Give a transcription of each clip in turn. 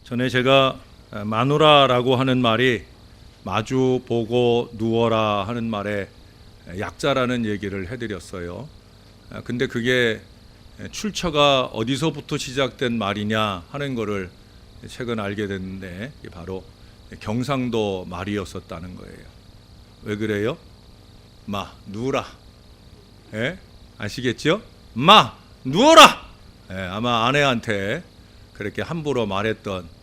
전에 제가 마누라라고 하는 말이 마주 보고 누워라 하는 말의 약자라는 얘기를 해드렸어요. 근데 그게 출처가 어디서부터 시작된 말이냐 하는 거를 최근 알게 됐는데 바로 경상도 말이었었다는 거예요. 왜 그래요? 마 누워라. 예? 아시겠죠? 마 누워라. 예, 아마 아내한테 그렇게 함부로 말했던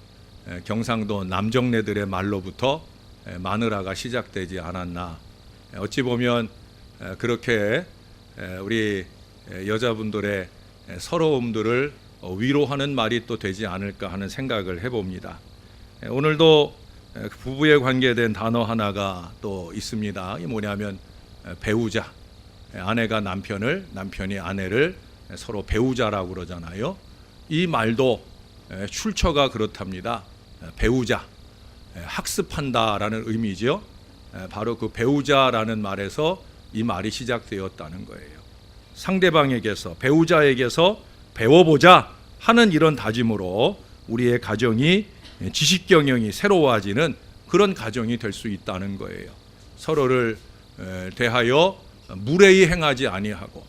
경상도 남정네들의 말로부터 마누라가 시작되지 않았나. 어찌 보면 그렇게 우리 여자분들의 서러움들을 위로하는 말이 또 되지 않을까 하는 생각을 해봅니다. 오늘도 부부에 관계된 단어 하나가 또 있습니다. 이게 뭐냐면 배우자. 아내가 남편을, 남편이 아내를 서로 배우자라고 그러잖아요. 이 말도 출처가 그렇답니다. 배우자, 학습한다라는 의미죠. 바로 그 배우자라는 말에서 이 말이 시작되었다는 거예요. 상대방에게서, 배우자에게서 배워보자 하는 이런 다짐으로 우리의 가정이 지식 경영이 새로워지는 그런 가정이 될 수 있다는 거예요. 서로를 대하여 무례히 행하지 아니하고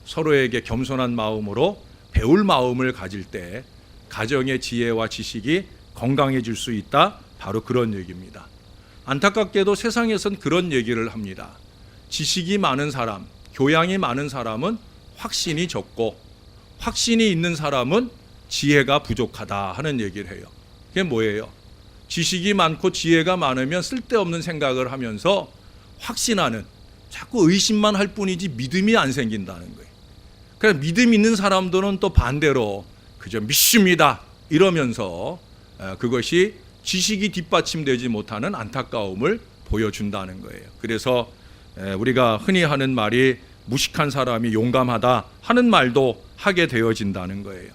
서로에게 겸손한 마음으로 배울 마음을 가질 때 가정의 지혜와 지식이 건강해질 수 있다. 바로 그런 얘기입니다. 안타깝게도 세상에선 그런 얘기를 합니다. 지식이 많은 사람, 교양이 많은 사람은 확신이 적고 확신이 있는 사람은 지혜가 부족하다 하는 얘기를 해요. 그게 뭐예요? 지식이 많고 지혜가 많으면 쓸데없는 생각을 하면서 확신하는, 자꾸 의심만 할 뿐이지 믿음이 안 생긴다는 거예요. 그래서 믿음 있는 사람들은 또 반대로 그저 믿습니다 이러면서 그것이 지식이 뒷받침되지 못하는 안타까움을 보여준다는 거예요. 그래서 우리가 흔히 하는 말이 무식한 사람이 용감하다 하는 말도 하게 되어진다는 거예요.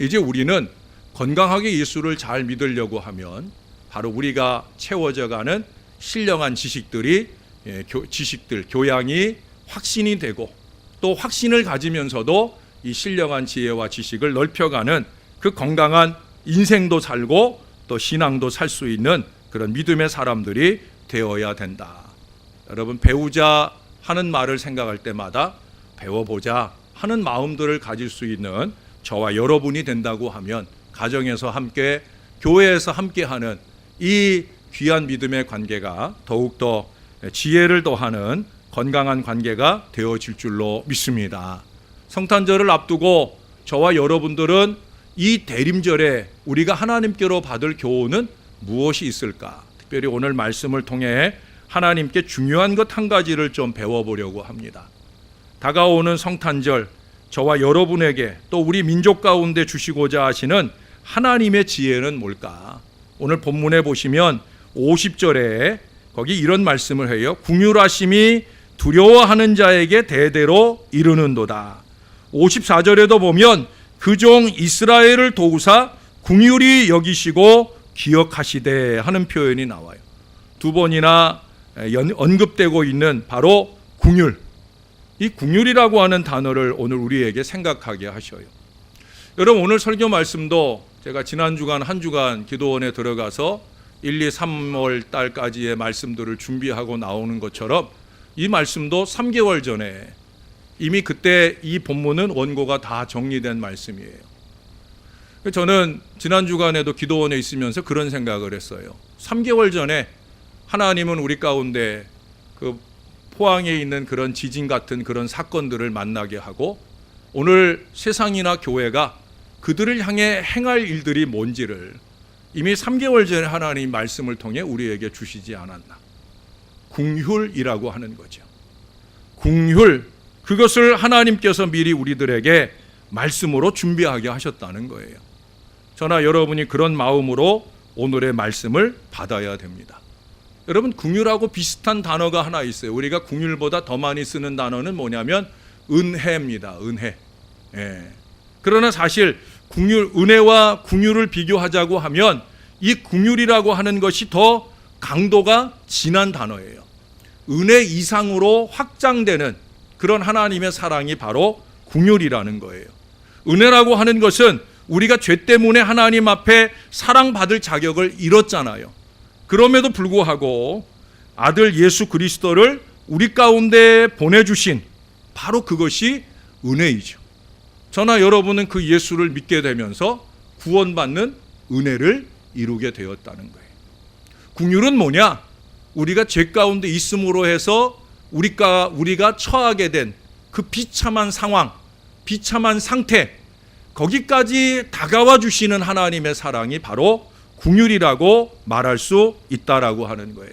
이제 우리는 건강하게 예수를 잘 믿으려고 하면 바로 우리가 채워져가는 신령한 지식들이 지식들, 교양이 확신이 되고 또 확신을 가지면서도 이 신령한 지혜와 지식을 넓혀가는 그 건강한 인생도 살고 또 신앙도 살 수 있는 그런 믿음의 사람들이 되어야 된다. 여러분, 배우자 하는 말을 생각할 때마다 배워보자 하는 마음들을 가질 수 있는 저와 여러분이 된다고 하면 가정에서 함께, 교회에서 함께하는 이 귀한 믿음의 관계가 더욱더 지혜를 더하는 건강한 관계가 되어질 줄로 믿습니다. 성탄절을 앞두고 저와 여러분들은 이 대림절에 우리가 하나님께로 받을 교훈은 무엇이 있을까? 특별히 오늘 말씀을 통해 하나님께 중요한 것 한 가지를 좀 배워보려고 합니다. 다가오는 성탄절, 저와 여러분에게 또 우리 민족 가운데 주시고자 하시는 하나님의 지혜는 뭘까? 오늘 본문에 보시면 50절에 거기 이런 말씀을 해요. 궁휼하심이 두려워하는 자에게 대대로 이르는도다. 54절에도 보면 그 종 이스라엘을 도우사 궁휼히 여기시고 기억하시되 하는 표현이 나와요. 두 번이나 언급되고 있는 바로 궁휼. 이 궁휼이라고 하는 단어를 오늘 우리에게 생각하게 하셔요. 여러분, 오늘 설교 말씀도 제가 지난 주간 한 주간 기도원에 들어가서 1, 2, 3월 달까지의 말씀들을 준비하고 나오는 것처럼 이 말씀도 3개월 전에 이미 그때 이 본문은 원고가 다 정리된 말씀이에요. 저는 지난 주간에도 기도원에 있으면서 그런 생각을 했어요. 3개월 전에 하나님은 우리 가운데 그 포항에 있는 그런 지진 같은 그런 사건들을 만나게 하고 오늘 세상이나 교회가 그들을 향해 행할 일들이 뭔지를 이미 3개월 전에 하나님 말씀을 통해 우리에게 주시지 않았나. 궁휼이라고 하는 거죠. 궁휼, 그것을 하나님께서 미리 우리들에게 말씀으로 준비하게 하셨다는 거예요. 저나 여러분이 그런 마음으로 오늘의 말씀을 받아야 됩니다. 여러분, 궁휼하고 비슷한 단어가 하나 있어요. 우리가 궁휼보다 더 많이 쓰는 단어는 뭐냐면 은혜입니다. 은혜. 예. 그러나 사실 은혜와 궁휼을 비교하자고 하면 이 궁휼이라고 하는 것이 더 강도가 진한 단어예요. 은혜 이상으로 확장되는 그런 하나님의 사랑이 바로 궁휼이라는 거예요. 은혜라고 하는 것은 우리가 죄 때문에 하나님 앞에 사랑받을 자격을 잃었잖아요. 그럼에도 불구하고 아들 예수 그리스도를 우리 가운데 보내주신 바로 그것이 은혜이죠. 저나 여러분은 그 예수를 믿게 되면서 구원받는 은혜를 이루게 되었다는 거예요. 긍휼은 뭐냐? 우리가 죄 가운데 있음으로 해서 우리가 처하게 된 그 비참한 상황, 비참한 상태, 거기까지 다가와 주시는 하나님의 사랑이 바로 긍휼이라고 말할 수 있다라고 하는 거예요.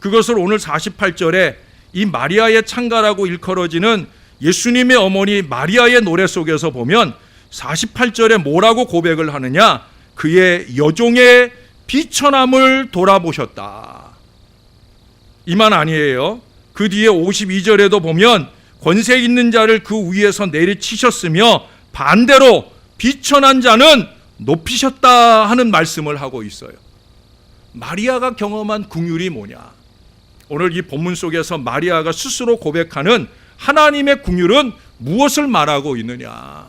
그것을 오늘 48절에 이 마리아의 창가라고 일컬어지는 예수님의 어머니 마리아의 노래 속에서 보면 48절에 뭐라고 고백을 하느냐? 그의 여종의 비천함을 돌아보셨다. 이만 아니에요. 그 뒤에 52절에도 보면 권세 있는 자를 그 위에서 내리치셨으며 반대로 비천한 자는 높이셨다 하는 말씀을 하고 있어요. 마리아가 경험한 긍휼이 뭐냐? 오늘 이 본문 속에서 마리아가 스스로 고백하는 하나님의 긍휼은 무엇을 말하고 있느냐?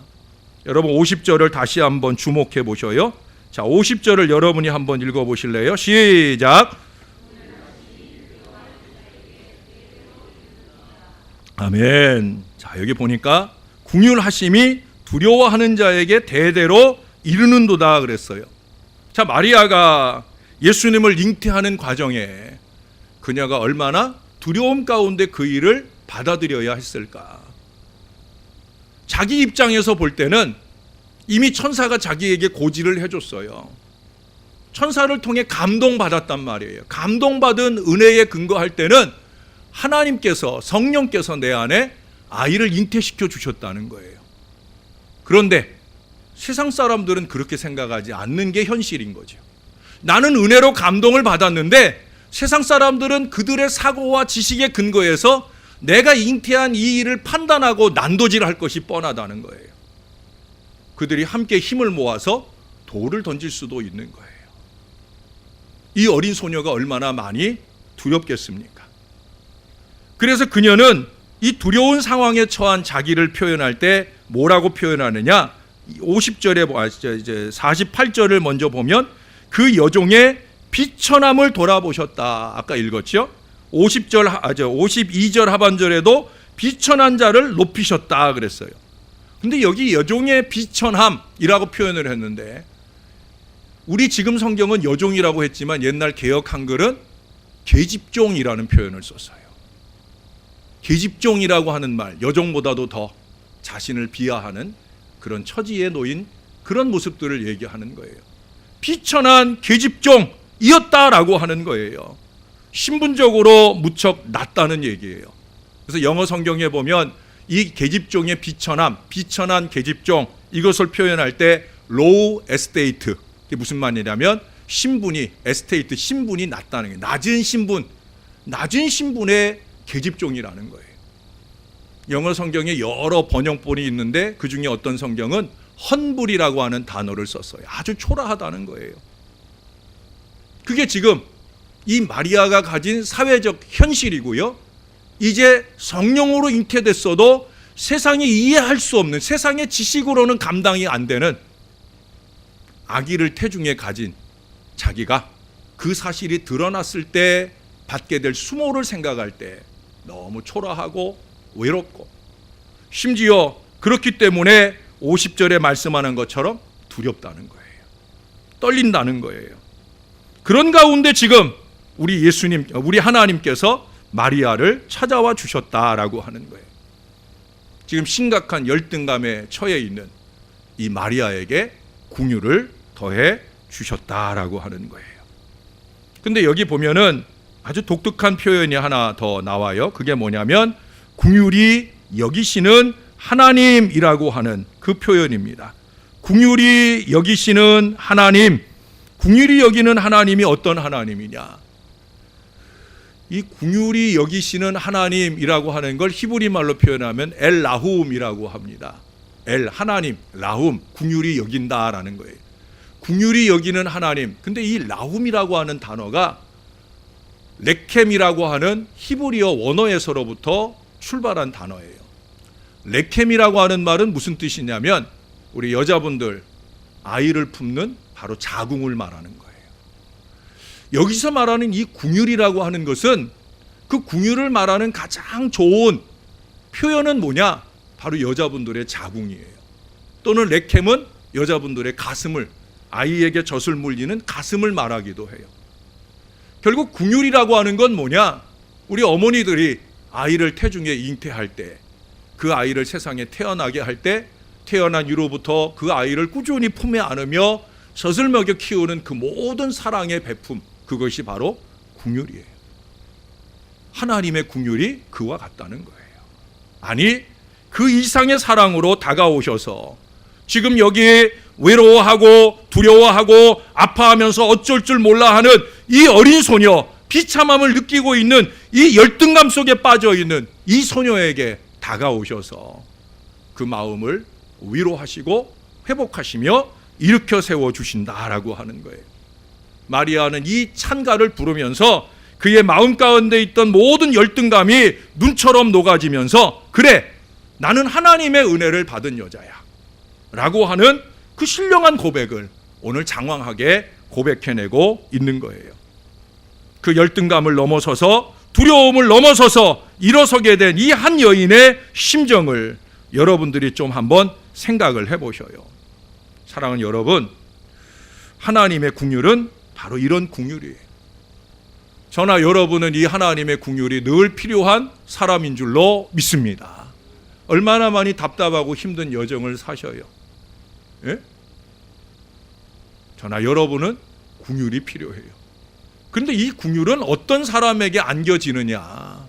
여러분 50절을 다시 한번 주목해 보셔요. 자, 50절을 여러분이 한번 읽어 보실래요? 시작. 아멘. 자, 여기 보니까 긍휼하심이 두려워하는 자에게 대대로 이르는도다 그랬어요. 자, 마리아가 예수님을 잉태하는 과정에 그녀가 얼마나 두려움 가운데 그 일을 받아들여야 했을까? 자기 입장에서 볼 때는 이미 천사가 자기에게 고지를 해줬어요. 천사를 통해 감동받았단 말이에요. 감동받은 은혜에 근거할 때는 하나님께서, 성령께서 내 안에 아이를 잉태시켜 주셨다는 거예요. 그런데 세상 사람들은 그렇게 생각하지 않는 게 현실인 거죠. 나는 은혜로 감동을 받았는데 세상 사람들은 그들의 사고와 지식에 근거해서 내가 잉태한 이 일을 판단하고 난도질할 것이 뻔하다는 거예요. 그들이 함께 힘을 모아서 돌을 던질 수도 있는 거예요. 이 어린 소녀가 얼마나 많이 두렵겠습니까? 그래서 그녀는 이 두려운 상황에 처한 자기를 표현할 때 뭐라고 표현하느냐? 50절에 이제 48절을 먼저 보면 그 여종의 비천함을 돌아보셨다. 아까 읽었죠? 52절 하반절에도 비천한 자를 높이셨다 그랬어요. 근데 여기 여종의 비천함이라고 표현을 했는데 우리 지금 성경은 여종이라고 했지만 옛날 개역 한글은 계집종이라는 표현을 썼어요. 계집종이라고 하는 말, 여종보다도 더 자신을 비하하는 그런 처지에 놓인 그런 모습들을 얘기하는 거예요. 비천한 계집종이었다라고 하는 거예요. 신분적으로 무척 낮다는 얘기예요. 그래서 영어 성경에 보면 이 계집종의 비천함, 비천한 계집종, 이것을 표현할 때 low estate, 이게 무슨 말이냐면 신분이, 에스테이트, 신분이 낮다는 거예요. 낮은 신분, 낮은 신분의 계집종이라는 거예요. 영어 성경에 여러 번역본이 있는데 그 중에 어떤 성경은 헌불이라고 하는 단어를 썼어요. 아주 초라하다는 거예요. 그게 지금 이 마리아가 가진 사회적 현실이고요. 이제 성령으로 잉태됐어도 세상이 이해할 수 없는, 세상의 지식으로는 감당이 안 되는 아기를 태중에 가진 자기가 그 사실이 드러났을 때 받게 될 수모를 생각할 때 너무 초라하고 외롭고, 심지어 그렇기 때문에 50절에 말씀하는 것처럼 두렵다는 거예요. 떨린다는 거예요. 그런 가운데 지금 우리 하나님께서 마리아를 찾아와 주셨다라고 하는 거예요. 지금 심각한 열등감에 처해 있는 이 마리아에게 긍휼을 더해 주셨다라고 하는 거예요. 근데 여기 보면은 아주 독특한 표현이 하나 더 나와요. 그게 뭐냐면 긍휼히 여기시는 하나님이라고 하는 그 표현입니다. 긍휼히 여기시는 하나님, 긍휼히 여기는 하나님이 어떤 하나님이냐? 이 긍휼히 여기시는 하나님이라고 하는 걸 히브리 말로 표현하면 엘 라훔이라고 합니다. 엘 하나님, 라훔, 긍휼히 여긴다라는 거예요. 긍휼히 여기는 하나님. 근데 이 라훔이라고 하는 단어가 레켐이라고 하는 히브리어 원어에서로부터 출발한 단어예요. 레켐이라고 하는 말은 무슨 뜻이냐면 우리 여자분들 아이를 품는 바로 자궁을 말하는 거예요. 여기서 말하는 이 궁율이라고 하는 것은 그 궁율을 말하는 가장 좋은 표현은 뭐냐? 바로 여자분들의 자궁이에요. 또는 레켐은 여자분들의 가슴을, 아이에게 젖을 물리는 가슴을 말하기도 해요. 결국 궁율이라고 하는 건 뭐냐? 우리 어머니들이 아이를 태중에 잉태할 때, 그 아이를 세상에 태어나게 할 때, 태어난 이후로부터 그 아이를 꾸준히 품에 안으며 젖을 먹여 키우는 그 모든 사랑의 베품, 그것이 바로 궁율이에요. 하나님의 궁율이 그와 같다는 거예요. 아니, 그 이상의 사랑으로 다가오셔서 지금 여기에 외로워하고 두려워하고 아파하면서 어쩔 줄 몰라 하는 이 어린 소녀, 비참함을 느끼고 있는 이 열등감 속에 빠져 있는 이 소녀에게 다가오셔서 그 마음을 위로하시고 회복하시며 일으켜 세워주신다라고 하는 거예요. 마리아는 이 찬가를 부르면서 그의 마음 가운데 있던 모든 열등감이 눈처럼 녹아지면서, 그래, 나는 하나님의 은혜를 받은 여자야 라고 하는 그 신령한 고백을 오늘 장황하게 고백해내고 있는 거예요. 그 열등감을 넘어서서, 두려움을 넘어서서 일어서게 된 이 한 여인의 심정을 여러분들이 좀 한번 생각을 해보셔요. 사랑하는 여러분, 하나님의 궁율은 바로 이런 궁율이에요. 저나 여러분은 이 하나님의 궁율이 늘 필요한 사람인 줄로 믿습니다. 얼마나 많이 답답하고 힘든 여정을 사셔요. 예? 저나 여러분은 궁율이 필요해요. 그런데 이 궁율은 어떤 사람에게 안겨지느냐?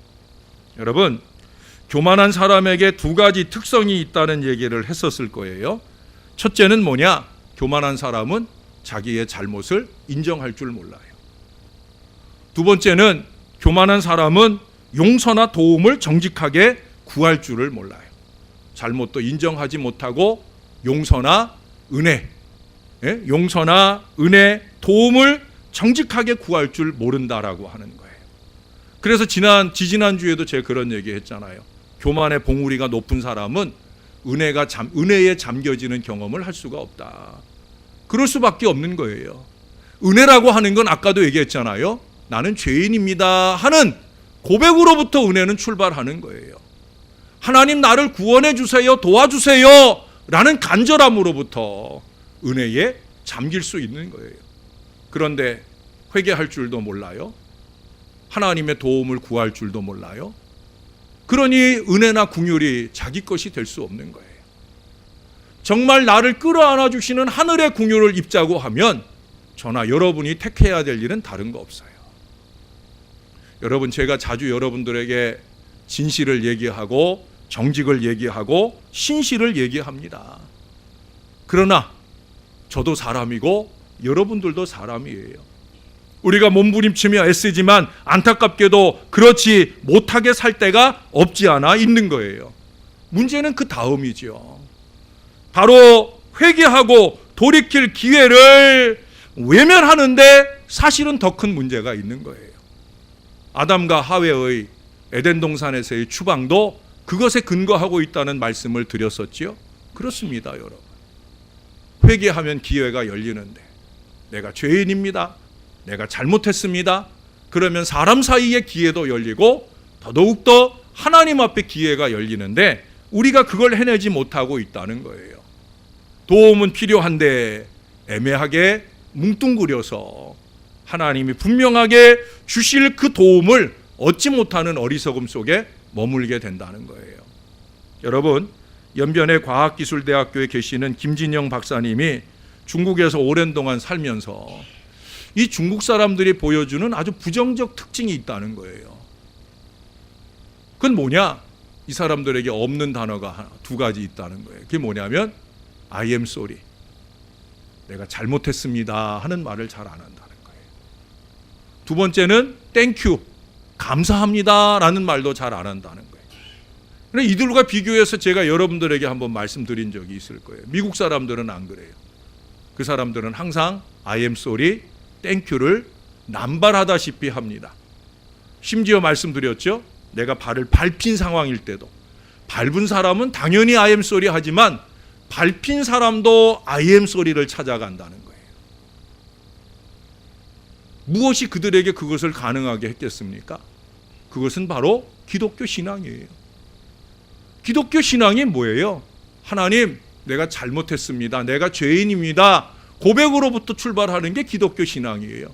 여러분, 교만한 사람에게 두 가지 특성이 있다는 얘기를 했었을 거예요. 첫째는 뭐냐? 교만한 사람은 자기의 잘못을 인정할 줄 몰라요. 두 번째는 교만한 사람은 용서나 도움을 정직하게 구할 줄을 몰라요. 잘못도 인정하지 못하고 용서나 은혜, 용서나 은혜, 도움을 정직하게 구할 줄 모른다라고 하는 거예요. 그래서 지지난주에도 제가 그런 얘기 했잖아요. 교만의 봉우리가 높은 사람은 은혜에 잠겨지는 경험을 할 수가 없다. 그럴 수밖에 없는 거예요. 은혜라고 하는 건 아까도 얘기했잖아요. 나는 죄인입니다 하는 고백으로부터 은혜는 출발하는 거예요. 하나님 나를 구원해 주세요, 도와주세요 라는 간절함으로부터 은혜에 잠길 수 있는 거예요. 그런데 회개할 줄도 몰라요. 하나님의 도움을 구할 줄도 몰라요. 그러니 은혜나 궁율이 자기 것이 될 수 없는 거예요. 정말 나를 끌어안아 주시는 하늘의 궁율을 입자고 하면 저나 여러분이 택해야 될 일은 다른 거 없어요. 여러분, 제가 자주 여러분들에게 진실을 얘기하고 정직을 얘기하고 신실을 얘기합니다. 그러나 저도 사람이고 여러분들도 사람이에요. 우리가 몸부림치며 애쓰지만 안타깝게도 그렇지 못하게 살 때가 없지 않아 있는 거예요. 문제는 그 다음이죠. 바로 회개하고 돌이킬 기회를 외면하는데 사실은 더 큰 문제가 있는 거예요. 아담과 하와의 에덴 동산에서의 추방도 그것에 근거하고 있다는 말씀을 드렸었지요. 그렇습니다, 여러분. 회개하면 기회가 열리는데 내가 죄인입니다, 내가 잘못했습니다, 그러면 사람 사이의 기회도 열리고 더더욱더 하나님 앞에 기회가 열리는데 우리가 그걸 해내지 못하고 있다는 거예요. 도움은 필요한데 애매하게 뭉뚱그려서 하나님이 분명하게 주실 그 도움을 얻지 못하는 어리석음 속에 머물게 된다는 거예요. 여러분, 연변의 과학기술대학교에 계시는 김진영 박사님이 중국에서 오랜 동안 살면서 이 중국 사람들이 보여주는 아주 부정적 특징이 있다는 거예요. 그건 뭐냐? 이 사람들에게 없는 단어가 두 가지 있다는 거예요. 그게 뭐냐면 I am sorry, 내가 잘못했습니다 하는 말을 잘 안 한다는 거예요. 두 번째는 thank you, 감사합니다 라는 말도 잘 안 한다는 거예요. 그런데 이들과 비교해서 제가 여러분들에게 한번 말씀드린 적이 있을 거예요. 미국 사람들은 안 그래요. 그 사람들은 항상 I am sorry, thank you를 남발하다시피 합니다. 심지어 말씀드렸죠. 내가 발을 밟힌 상황일 때도 밟은 사람은 당연히 I am sorry 하지만 밟힌 사람도 I am sorry를 찾아간다는 거예요. 무엇이 그들에게 그것을 가능하게 했겠습니까? 그것은 바로 기독교 신앙이에요. 기독교 신앙이 뭐예요? 하나님, 내가 잘못했습니다. 내가 죄인입니다. 고백으로부터 출발하는 게 기독교 신앙이에요.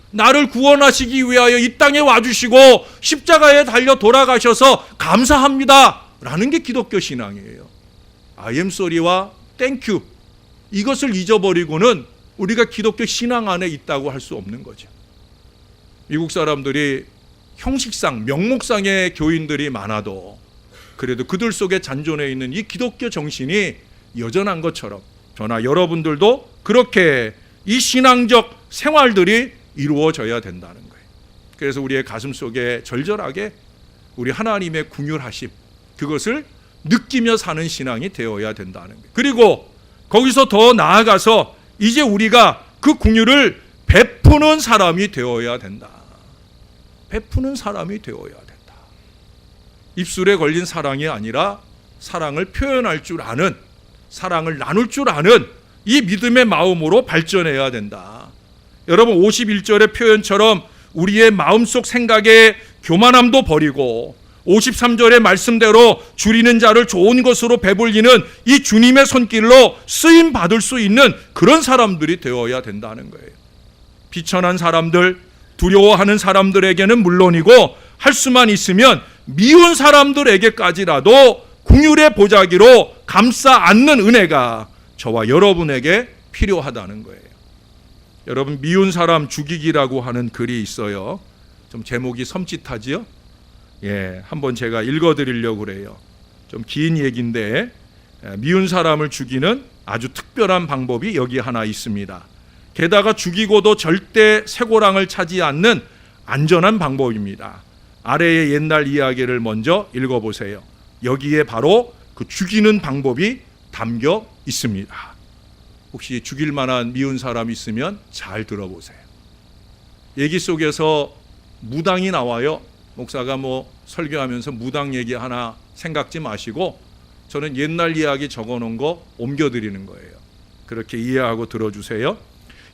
나를 구원하시기 위하여 이 땅에 와주시고 십자가에 달려 돌아가셔서 감사합니다 라는 게 기독교 신앙이에요. I am sorry와 thank you, 이것을 잊어버리고는 우리가 기독교 신앙 안에 있다고 할 수 없는 거죠. 미국 사람들이 형식상 명목상의 교인들이 많아도 그래도 그들 속에 잔존해 있는 이 기독교 정신이 여전한 것처럼 저나 여러분들도 그렇게 이 신앙적 생활들이 이루어져야 된다는 거예요. 그래서 우리의 가슴 속에 절절하게 우리 하나님의 긍휼하심, 그것을 느끼며 사는 신앙이 되어야 된다는 거예요. 그리고 거기서 더 나아가서 이제 우리가 그 긍휼을 베푸는 사람이 되어야 된다. 베푸는 사람이 되어야 된다. 입술에 걸린 사랑이 아니라 사랑을 표현할 줄 아는, 사랑을 나눌 줄 아는 이 믿음의 마음으로 발전해야 된다. 여러분, 51절의 표현처럼 우리의 마음속 생각의 교만함도 버리고 53절의 말씀대로 줄이는 자를 좋은 것으로 배불리는 이 주님의 손길로 쓰임 받을 수 있는 그런 사람들이 되어야 된다는 거예요. 비천한 사람들, 두려워하는 사람들에게는 물론이고 할 수만 있으면 미운 사람들에게까지라도 긍휼의 보자기로 감싸 안는 은혜가 저와 여러분에게 필요하다는 거예요. 여러분, 미운 사람 죽이기라고 하는 글이 있어요. 좀 제목이 섬찟하지요? 한번 제가 읽어드리려고 그래요. 좀 긴 얘기인데, 미운 사람을 죽이는 아주 특별한 방법이 여기 하나 있습니다. 게다가 죽이고도 절대 쇠고랑을 차지 않는 안전한 방법입니다. 아래의 옛날 이야기를 먼저 읽어보세요. 여기에 바로 그 죽이는 방법이 담겨 있습니다. 혹시 죽일 만한 미운 사람 있으면 잘 들어보세요. 얘기 속에서 무당이 나와요. 목사가 설교하면서 무당 얘기 하나 생각지 마시고 저는 옛날 이야기 적어놓은 거 옮겨드리는 거예요. 그렇게 이해하고 들어주세요.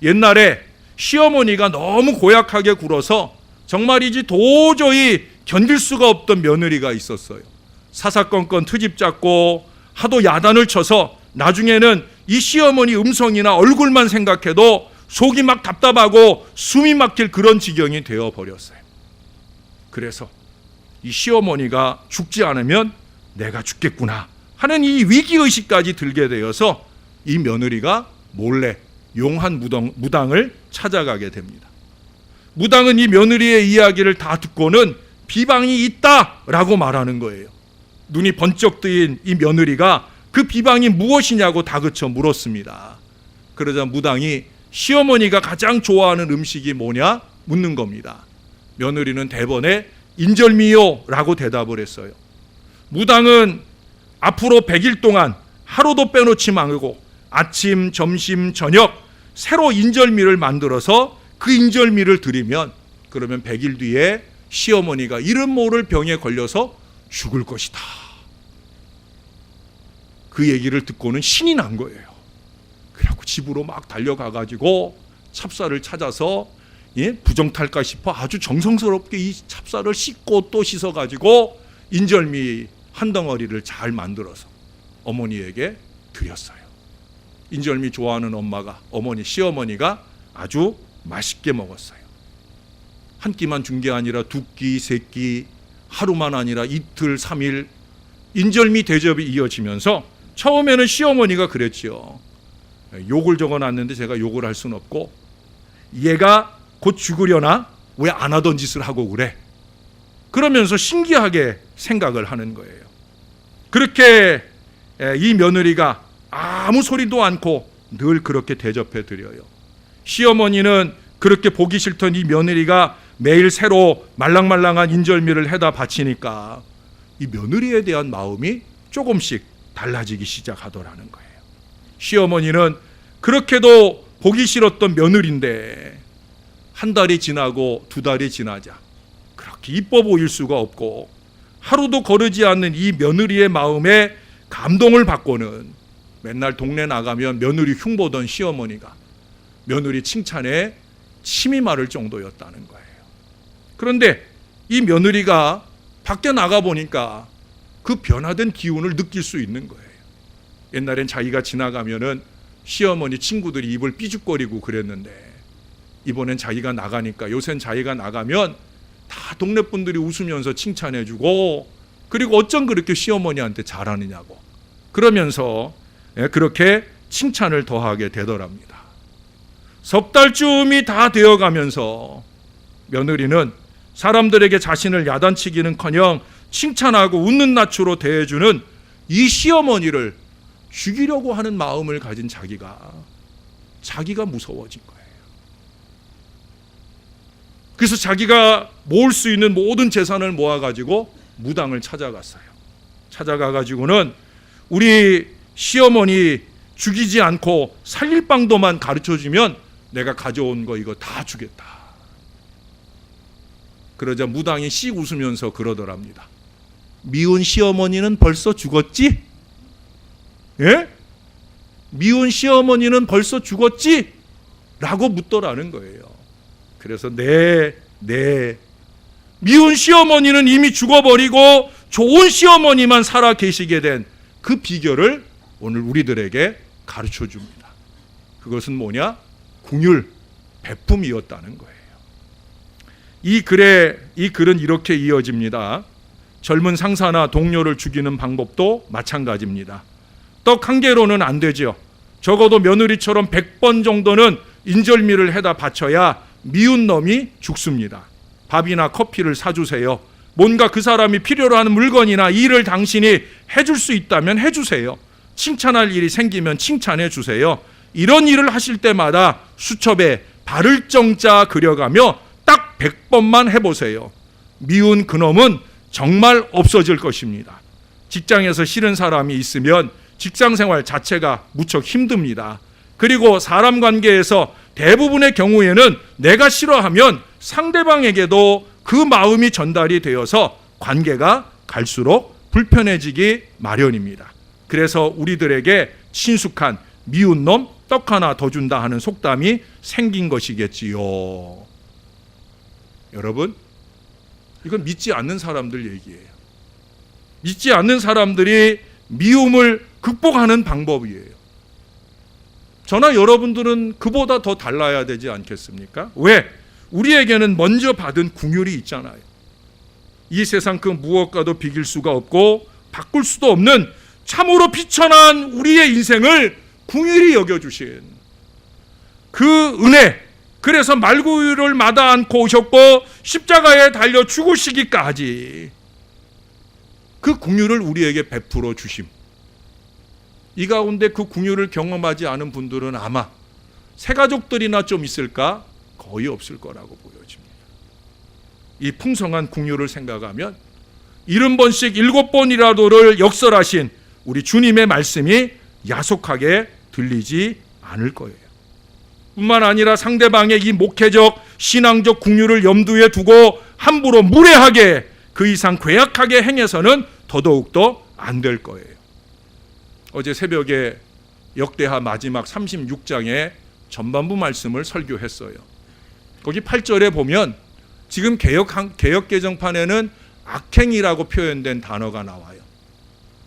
옛날에 시어머니가 너무 고약하게 굴어서 정말이지 도저히 견딜 수가 없던 며느리가 있었어요. 사사건건 트집 잡고 하도 야단을 쳐서 나중에는 이 시어머니 음성이나 얼굴만 생각해도 속이 막 답답하고 숨이 막힐 그런 지경이 되어버렸어요. 그래서 이 시어머니가 죽지 않으면 내가 죽겠구나 하는 이 위기의식까지 들게 되어서 이 며느리가 몰래 용한 무당을 찾아가게 됩니다. 무당은 이 며느리의 이야기를 다 듣고는 비방이 있다라고 말하는 거예요. 눈이 번쩍 뜨인 이 며느리가 그 비방이 무엇이냐고 다그쳐 물었습니다. 그러자 무당이 시어머니가 가장 좋아하는 음식이 뭐냐 묻는 겁니다. 며느리는 대번에 인절미요 라고 대답을 했어요. 무당은 앞으로 100일 동안 하루도 빼놓지 말고 아침, 점심, 저녁 새로 인절미를 만들어서 그 인절미를 드리면 그러면 100일 뒤에 시어머니가 이름 모를 병에 걸려서 죽을 것이다. 그 얘기를 듣고는 신이 난 거예요. 그래갖고 집으로 막 달려가가지고 찹쌀을 찾아서 부정탈까 싶어 아주 정성스럽게 이 찹쌀을 씻고 또 씻어가지고 인절미 한 덩어리를 잘 만들어서 어머니에게 드렸어요. 인절미 좋아하는 시어머니가 아주 맛있게 먹었어요. 한 끼만 준 게 아니라 2끼, 3끼, 하루만 아니라 이틀, 3일 인절미 대접이 이어지면서 처음에는 시어머니가 그랬죠. 욕을 적어놨는데 제가 욕을 할 수는 없고 얘가 곧 죽으려나? 왜 안 하던 짓을 하고 그래? 그러면서 신기하게 생각을 하는 거예요. 그렇게 이 며느리가 아무 소리도 않고 늘 그렇게 대접해 드려요. 시어머니는 그렇게 보기 싫던 이 며느리가 매일 새로 말랑말랑한 인절미를 해다 바치니까 이 며느리에 대한 마음이 조금씩 달라지기 시작하더라는 거예요. 시어머니는 그렇게도 보기 싫었던 며느리인데 한 달이 지나고 2달이 지나자 그렇게 이뻐 보일 수가 없고 하루도 거르지 않는 이 며느리의 마음에 감동을 받고는 맨날 동네 나가면 며느리 흉보던 시어머니가 며느리 칭찬에 침이 마를 정도였다는 거예요. 그런데 이 며느리가 밖에 나가 보니까 그 변화된 기운을 느낄 수 있는 거예요. 옛날엔 자기가 지나가면은 시어머니 친구들이 입을 삐죽거리고 그랬는데 이번엔 자기가 나가니까, 요새는 자기가 나가면 다 동네 분들이 웃으면서 칭찬해주고, 그리고 어쩜 그렇게 시어머니한테 잘하느냐고 그러면서 그렇게 칭찬을 더하게 되더랍니다. 석 달쯤이 다 되어가면서 며느리는 사람들에게 자신을 야단치기는커녕 칭찬하고 웃는 낯으로 대해주는 이 시어머니를 죽이려고 하는 마음을 가진 자기가 무서워진 거예요. 그래서 자기가 모을 수 있는 모든 재산을 모아가지고 무당을 찾아갔어요. 찾아가가지고는 우리 시어머니 죽이지 않고 살릴 방도만 가르쳐주면 내가 가져온 거 이거 다 주겠다. 그러자 무당이 씩 웃으면서 그러더랍니다. 미운 시어머니는 벌써 죽었지? 예? 미운 시어머니는 벌써 죽었지? 라고 묻더라는 거예요. 그래서 네. 미운 시어머니는 이미 죽어버리고 좋은 시어머니만 살아 계시게 된 그 비결을 오늘 우리들에게 가르쳐 줍니다. 그것은 뭐냐? 궁율, 베품이었다는 거예요. 이 글은 이렇게 이어집니다. 젊은 상사나 동료를 죽이는 방법도 마찬가지입니다. 떡 한 개로는 안 되죠. 적어도 며느리처럼 100번 정도는 인절미를 해다 바쳐야 미운 놈이 죽습니다. 밥이나 커피를 사주세요. 뭔가 그 사람이 필요로 하는 물건이나 일을 당신이 해줄 수 있다면 해주세요. 칭찬할 일이 생기면 칭찬해 주세요. 이런 일을 하실 때마다 수첩에 바를 정자 그려가며 딱 100번만 해보세요. 미운 그놈은 정말 없어질 것입니다. 직장에서 싫은 사람이 있으면 직장 생활 자체가 무척 힘듭니다. 그리고 사람 관계에서 대부분의 경우에는 내가 싫어하면 상대방에게도 그 마음이 전달이 되어서 관계가 갈수록 불편해지기 마련입니다. 그래서 우리들에게 친숙한 미운 놈 떡 하나 더 준다 하는 속담이 생긴 것이겠지요. 여러분, 이건 믿지 않는 사람들 얘기예요. 믿지 않는 사람들이 미움을 극복하는 방법이에요. 저나 여러분들은 그보다 더 달라야 되지 않겠습니까? 왜? 우리에게는 먼저 받은 궁율이 있잖아요. 이 세상 그 무엇과도 비길 수가 없고 바꿀 수도 없는 참으로 비천한 우리의 인생을 궁율이 여겨주신 그 은혜, 그래서 말구유를 마다 않고 오셨고 십자가에 달려 죽으시기까지 그 궁율을 우리에게 베풀어 주심. 이 가운데 그 궁율을 경험하지 않은 분들은 아마 새가족들이나 좀 있을까? 거의 없을 거라고 보여집니다. 이 풍성한 궁율을 생각하면 70번씩 7번이라도를 역설하신 우리 주님의 말씀이 야속하게 들리지 않을 거예요. 뿐만 아니라 상대방의 이 목회적, 신앙적 궁율을 염두에 두고 함부로 무례하게 그 이상 괴악하게 행해서는 더더욱더 안 될 거예요. 어제 새벽에 역대하 마지막 36장의 전반부 말씀을 설교했어요. 거기 8절에 보면 지금 개역개정판에는 악행이라고 표현된 단어가 나와요.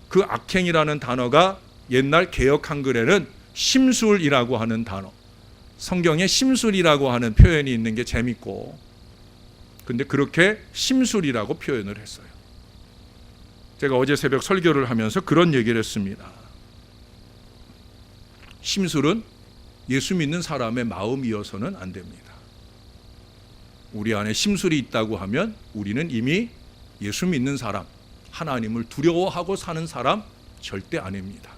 그 악행이라는 단어가 옛날 개역 한글에는 심술이라고 하는 단어, 성경에 심술이라고 하는 표현이 있는 게 재밌고, 근데 그렇게 심술이라고 표현을 했어요. 제가 어제 새벽 설교를 하면서 그런 얘기를 했습니다. 심술은 예수 믿는 사람의 마음이어서는 안 됩니다. 우리 안에 심술이 있다고 하면 우리는 이미 예수 믿는 사람, 하나님을 두려워하고 사는 사람 절대 아닙니다.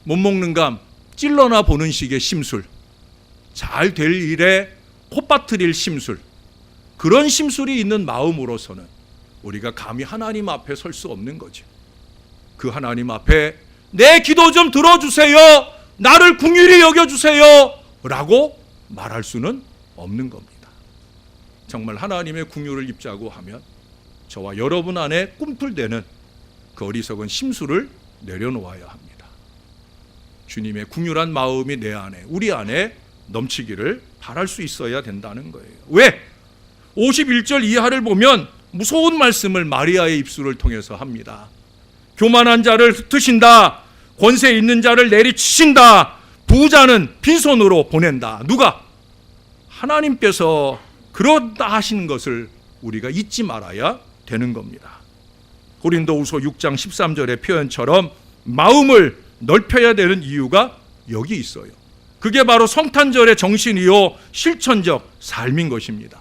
못 먹는 감 찔러나 보는 식의 심술, 잘 될 일에 콧바트릴 심술, 그런 심술이 있는 마음으로서는 우리가 감히 하나님 앞에 설 수 없는 거죠. 그 하나님 앞에 내 기도 좀 들어주세요, 나를 긍휼히 여겨주세요 라고 말할 수는 없는 겁니다. 정말 하나님의 긍휼을 입자고 하면 저와 여러분 안에 꿈틀대는 그 어리석은 심술을 내려놓아야 합니다. 주님의 궁휼한 마음이 내 안에, 우리 안에 넘치기를 바랄 수 있어야 된다는 거예요. 왜? 51절 이하를 보면 무서운 말씀을 마리아의 입술을 통해서 합니다. 교만한 자를 흩으신다. 권세 있는 자를 내리치신다. 부자는 빈손으로 보낸다. 누가? 하나님께서 그렇다 하시는 것을 우리가 잊지 말아야 되는 겁니다. 고린도후서 6장 13절의 표현처럼 마음을 넓혀야 되는 이유가 여기 있어요. 그게 바로 성탄절의 정신이요 실천적 삶인 것입니다.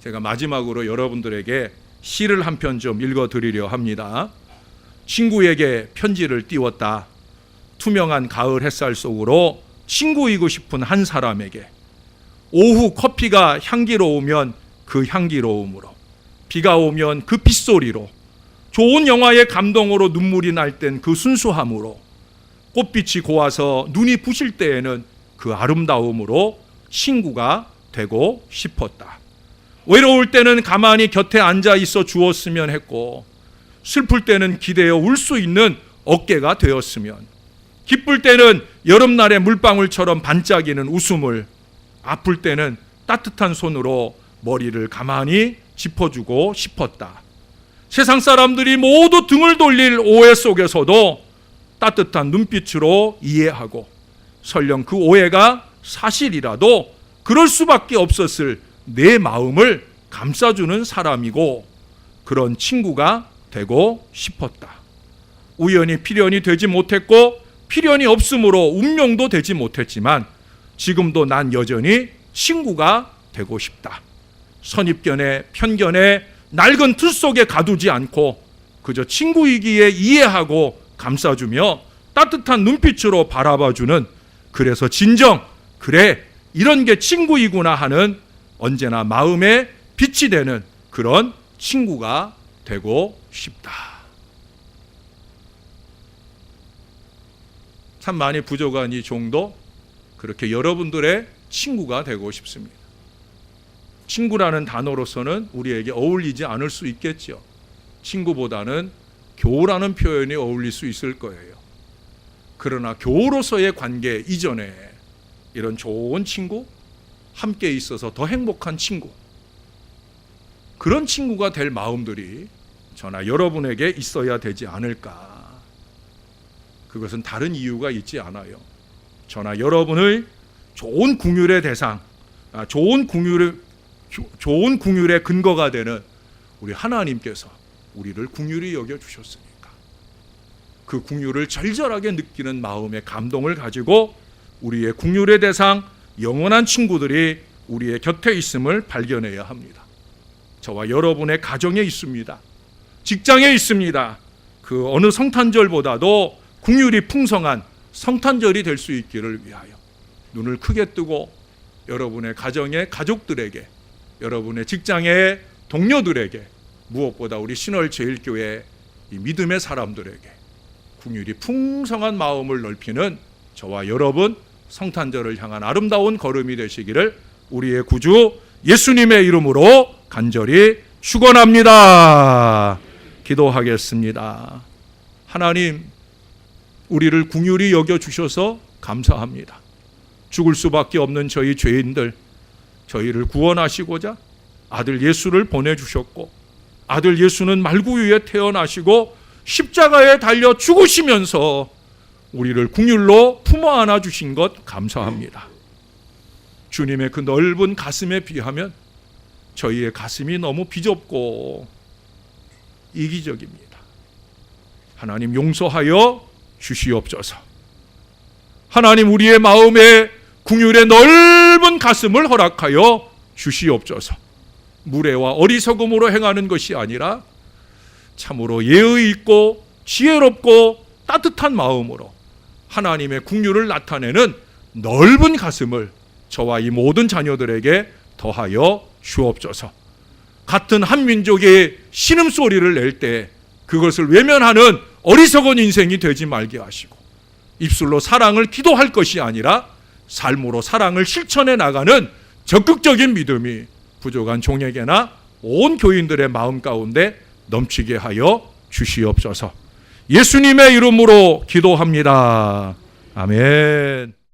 제가 마지막으로 여러분들에게 시를 한 편 좀 읽어드리려 합니다. 친구에게 편지를 띄웠다. 투명한 가을 햇살 속으로 친구이고 싶은 한 사람에게 오후 커피가 향기로우면 그 향기로움으로, 비가 오면 그 빗소리로, 좋은 영화의 감동으로 눈물이 날 땐 그 순수함으로, 꽃빛이 고와서 눈이 부실 때에는 그 아름다움으로 친구가 되고 싶었다. 외로울 때는 가만히 곁에 앉아 있어 주었으면 했고, 슬플 때는 기대어 울 수 있는 어깨가 되었으면, 기쁠 때는 여름날의 물방울처럼 반짝이는 웃음을, 아플 때는 따뜻한 손으로 머리를 가만히 짚어주고 싶었다. 세상 사람들이 모두 등을 돌릴 오해 속에서도 따뜻한 눈빛으로 이해하고, 설령 그 오해가 사실이라도 그럴 수밖에 없었을 내 마음을 감싸주는 사람이고, 그런 친구가 되고 싶었다. 우연히 필연이 되지 못했고 필연이 없으므로 운명도 되지 못했지만 지금도 난 여전히 친구가 되고 싶다. 선입견에 편견에 낡은 틀 속에 가두지 않고 그저 친구이기에 이해하고 감싸주며 따뜻한 눈빛으로 바라봐주는, 그래서 진정 그래 이런 게 친구이구나 하는 언제나 마음에 빛이 되는 그런 친구가 되고 싶다. 참 많이 부족한 이 종도 그렇게 여러분들의 친구가 되고 싶습니다. 친구라는 단어로서는 우리에게 어울리지 않을 수 있겠죠. 친구보다는 교우라는 표현이 어울릴 수 있을 거예요. 그러나 교우로서의 관계 이전에 이런 좋은 친구, 함께 있어서 더 행복한 친구, 그런 친구가 될 마음들이 저나 여러분에게 있어야 되지 않을까. 그것은 다른 이유가 있지 않아요. 저나 여러분의 좋은 궁율의 대상, 좋은 궁율의 근거가 되는 우리 하나님께서 우리를 궁율히 여겨주셨으니까 그 궁율을 절절하게 느끼는 마음의 감동을 가지고 우리의 궁율의 대상, 영원한 친구들이 우리의 곁에 있음을 발견해야 합니다. 저와 여러분의 가정에 있습니다. 직장에 있습니다. 그 어느 성탄절보다도 궁율이 풍성한 성탄절이 될 수 있기를 위하여 눈을 크게 뜨고 여러분의 가정의 가족들에게, 여러분의 직장의 동료들에게, 무엇보다 우리 신월제일교회 이 믿음의 사람들에게 궁율이 풍성한 마음을 넓히는 저와 여러분 성탄절을 향한 아름다운 걸음이 되시기를 우리의 구주 예수님의 이름으로 간절히 축원합니다. 기도하겠습니다. 하나님, 우리를 궁휼히 여겨주셔서 감사합니다. 죽을 수밖에 없는 저희 죄인들, 저희를 구원하시고자 아들 예수를 보내주셨고, 아들 예수는 말구유에 태어나시고 십자가에 달려 죽으시면서 우리를 궁휼로 품어 안아 주신 것 감사합니다. 주님의 그 넓은 가슴에 비하면 저희의 가슴이 너무 비좁고 이기적입니다. 하나님 용서하여 주시옵소서. 하나님 우리의 마음에 궁휼의 넓은 가슴을 허락하여 주시옵소서. 무례와 어리석음으로 행하는 것이 아니라 참으로 예의 있고 지혜롭고 따뜻한 마음으로 하나님의 궁휼을 나타내는 넓은 가슴을 저와 이 모든 자녀들에게 더하여 주옵소서. 같은 한 민족의 신음소리를 낼 때 그것을 외면하는 어리석은 인생이 되지 말게 하시고, 입술로 사랑을 기도할 것이 아니라 삶으로 사랑을 실천해 나가는 적극적인 믿음이 부족한 종에게나 온 교인들의 마음 가운데 넘치게 하여 주시옵소서. 예수님의 이름으로 기도합니다. 아멘.